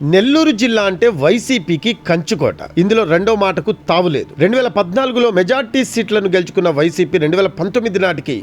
నెల్లూరు జిల్లా అంటే వైసీపీకి కంచుకోట. ఇందులో రెండో మాటకు తావులేదు. 2014లో మెజార్టీ సీట్లను గెలుచుకున్న వైసీపీ 2019 నాటికి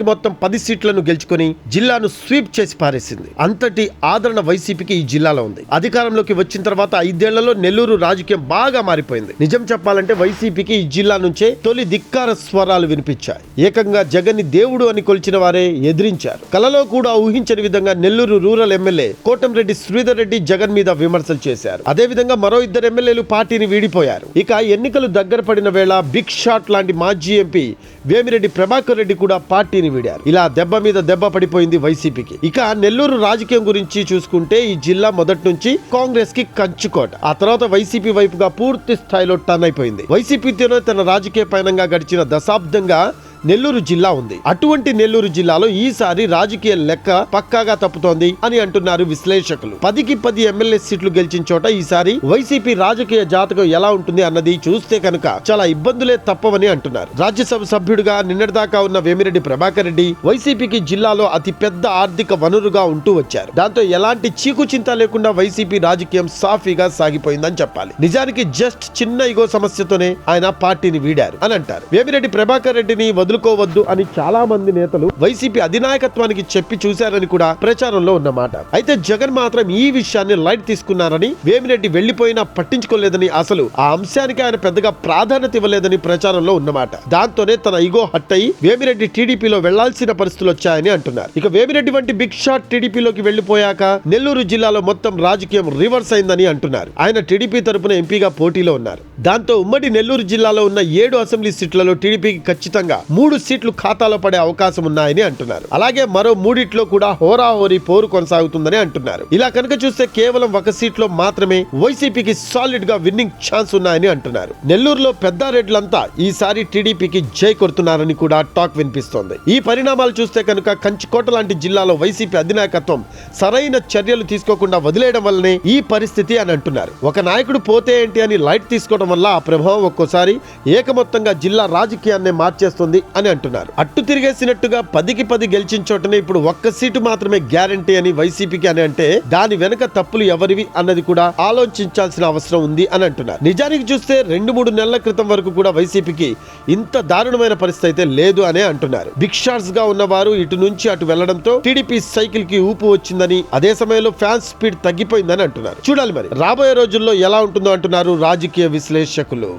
మొత్తం 10 సీట్లను గెలుచుకుని జిల్లాను స్వీప్ చేసి పారేసింది. అంతటి ఆదరణ వైసీపీకి ఈ జిల్లాలో ఉంది. అధికారంలోకి వచ్చిన తర్వాత 5 ఏళ్లలో నెల్లూరు రాజకీయం బాగా మారిపోయింది. నిజం చెప్పాలంటే వైసీపీకి ఈ జిల్లా నుంచే తొలి ధిక్కార స్వరాలు వినిపించాయి. ఏకంగా జగన్ని దేవుడు అని కొలిచిన వారే ఎదిరించారు. కలలో కూడా ఊహించని విధంగా నెల్లూరు రూరల్ ఎమ్మెల్యే కోటంరెడ్డి శ్రీధర్ రెడ్డి జగన్ మీద విమర్శలు చేశారు. అదే విధంగా మరో 2 ఎమ్మెల్యేలు పార్టీని వీడిపోయారు. ఇక ఎన్నికలు దగ్గర పడిన వేళ బిగ్ షాట్ లాంటి మాజీ ఎంపీ వేమిరెడ్డి ప్రభాకర్ రెడ్డి కూడా పార్టీని వీడారు. ఇలా దెబ్బ మీద దెబ్బ పడిపోయింది వైసీపీకి. ఇక నెల్లూరు రాజకీయం గురించి చూసుకుంటే ఈ జిల్లా మొదటి నుంచి కాంగ్రెస్ కి కంచుకోట. ఆ తర్వాత వైసీపీ వైపుగా పూర్తి స్థాయిలో టర్న్ అయిపోయింది. వైసీపీతోనే తన రాజకీయ పయనంగా గడిచిన దశాబ్దంగా నెల్లూరు జిల్లా ఉంది. అటువంటి నెల్లూరు జిల్లాలో ఈసారి రాజకీయ లెక్క పక్కాగా తప్పుతోంది అని అంటున్నారు విశ్లేషకులు. 10కి 10 ఎమ్మెల్యే సీట్లు గెలిచిన చోట ఈసారి వైసీపీ రాజకీయ జాతకం ఎలా ఉంటుంది అన్నది చూస్తే కనుక చాలా ఇబ్బందులే తప్పవని అంటున్నారు. రాజ్యసభ సభ్యుడిగా నిన్నటిదాకా ఉన్న వేమిరెడ్డి ప్రభాకర్ రెడ్డి వైసీపీకి జిల్లాలో అతి పెద్ద ఆర్థిక వనరుగా ఉంటూ వచ్చారు. దాంతో ఎలాంటి చీకు చింత లేకుండా వైసీపీ రాజకీయం సాఫీగా సాగిపోయిందని చెప్పాలి. నిజానికి జస్ట్ చిన్న ఇగో సమస్యతోనే ఆయన పార్టీని వీడారు అని అంటారు. వేమిరెడ్డి ప్రభాకర్ రెడ్డిని వదులుకోవద్దు అని చాలా మంది నేతలు వైసీపీ అధినాయకత్వానికి చెప్పి చూశారని కూడా ప్రచారంలో ఉన్నమాట. అయితే జగన్ మాత్రం ఈ విషయాన్ని లైట్ తీసుకున్నారని, వేమిరెడ్డి వెళ్లిపోయినా పట్టించుకోలేదని, అసలు ఆ అంశానికి ఆయన పెద్దగా ప్రాధాన్యత ఇవ్వలేదని ప్రచారంలో ఉన్నమాట. దాంతోనే తన ఇగో హట్ అయి వేమిరెడ్డి టీడీపీలో వెళ్లాల్సిన పరిస్థితులు వచ్చాయని అంటున్నారు. ఇక వేమిరెడ్డి వంటి బిగ్ షాట్ టీడీపీలోకి వెళ్లిపోయాక నెల్లూరు జిల్లాలో మొత్తం రాజకీయం రివర్స్ అయిందని అంటున్నారు. ఆయన టీడీపీ తరపున ఎంపీగా పోటీలో ఉన్నారు. దాంతో ఉమ్మడి నెల్లూరు జిల్లాలో ఉన్న 7 అసెంబ్లీ సీట్లలో టీడీపీకి ఖచ్చితంగా 3 సీట్లు ఖాతాలో పడే అవకాశం ఉన్నాయని అంటున్నారు. అలాగే మరో 3 కూడా హోరాహోరీ పోరు కొనసాగుతుందని అంటున్నారు. ఇలా కనుక చూస్తే కేవలం 1 సీట్లో మాత్రమే వైసీపీకి సాలిడ్ గా విన్నింగ్ ఛాన్స్ ఉన్నాయని అంటున్నారు. నెల్లూరులో పెద్దారెడ్లంతా ఈసారి టీడీపీకి జై కొడుతున్నారని కూడా టాక్ వినిపిస్తోంది. ఈ పరిణామాలు చూస్తే కనుక కంచుకోట లాంటి జిల్లాలో వైసీపీ అధినాయకత్వం సరైన చర్యలు తీసుకోకుండా వదిలేయడం వల్లనే ఈ పరిస్థితి అని అంటున్నారు. ఒక నాయకుడు పోతే ఏంటి అని లైట్ తీసుకోవడం వల్ల ఆ ప్రభావం ఒక్కోసారి ఏకమొత్తంగా జిల్లా రాజకీయాన్ని మార్చేస్తుంది అని అంటున్నారు. అట్టు తిరిగేసినట్టుగా 10కి 10 గెలిచిన చోటనే ఇప్పుడు 1 సీటు మాత్రమే గ్యారంటీ అని వైసీపీకి అని అంటే దాని వెనక తప్పులు ఎవరివి అన్నది కూడా ఆలోచించాల్సిన అవసరం ఉంది అని అంటున్నారు. నిజానికి చూస్తే 2-3 నెలల క్రితం వరకు కూడా వైసీపీకి ఇంత దారుణమైన పరిస్థితి అయితే లేదు అనే అంటున్నారు. బిగ్ షాట్స్ గా ఉన్నవారు ఇటు నుంచి అటు వెళ్లడంతో టీడీపీ సైకిల్ కి ఊపు వచ్చిందని, అదే సమయంలో ఫ్యాన్స్ స్పీడ్ తగ్గిపోయిందని అంటున్నారు. చూడాలి మరి రాబోయే రోజుల్లో ఎలా ఉంటుందో అంటున్నారు రాజకీయ విశ్లేషకులు.